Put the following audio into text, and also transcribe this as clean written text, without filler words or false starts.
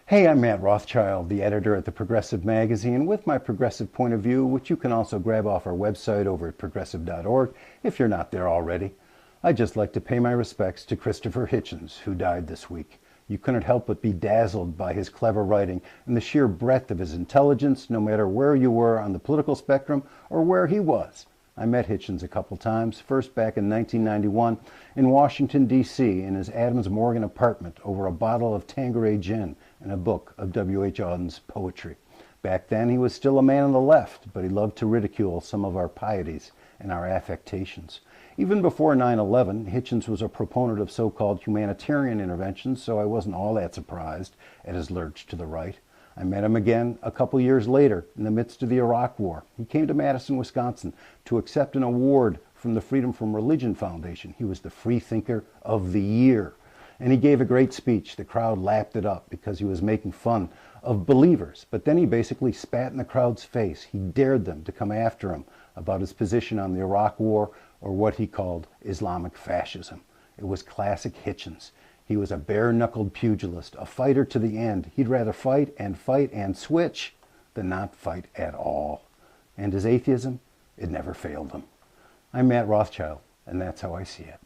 Hey, I'm Matt Rothschild, the editor at the Progressive Magazine, with my progressive point of view, which you can also grab off our website over at progressive.org if you're not there already. I'd just like to pay my respects to Christopher Hitchens, who died this week. You couldn't help but be dazzled by his clever writing and the sheer breadth of his intelligence, no matter where you were on the political spectrum or where he was. I met Hitchens a couple times, first back in 1991 in Washington, D.C., in his Adams Morgan apartment over a bottle of Tanqueray gin and a book of W.H. Auden's poetry. Back then he was still a man on the left, but he loved to ridicule some of our pieties and our affectations. Even before 9/11, Hitchens was a proponent of so-called humanitarian interventions, so I wasn't all that surprised at his lurch to the right. I met him again a couple years later in the midst of the Iraq War. He came to Madison, Wisconsin to accept an award from the Freedom from Religion Foundation. He was the Free Thinker of the Year. And he gave a great speech. The crowd lapped it up because he was making fun of believers. But then he basically spat in the crowd's face. He dared them to come after him about his position on the Iraq War, or what he called Islamic fascism. It was classic Hitchens. He was a bare-knuckled pugilist, a fighter to the end. He'd rather fight and switch than not fight at all. And his atheism, it never failed him. I'm Matt Rothschild, and that's how I see it.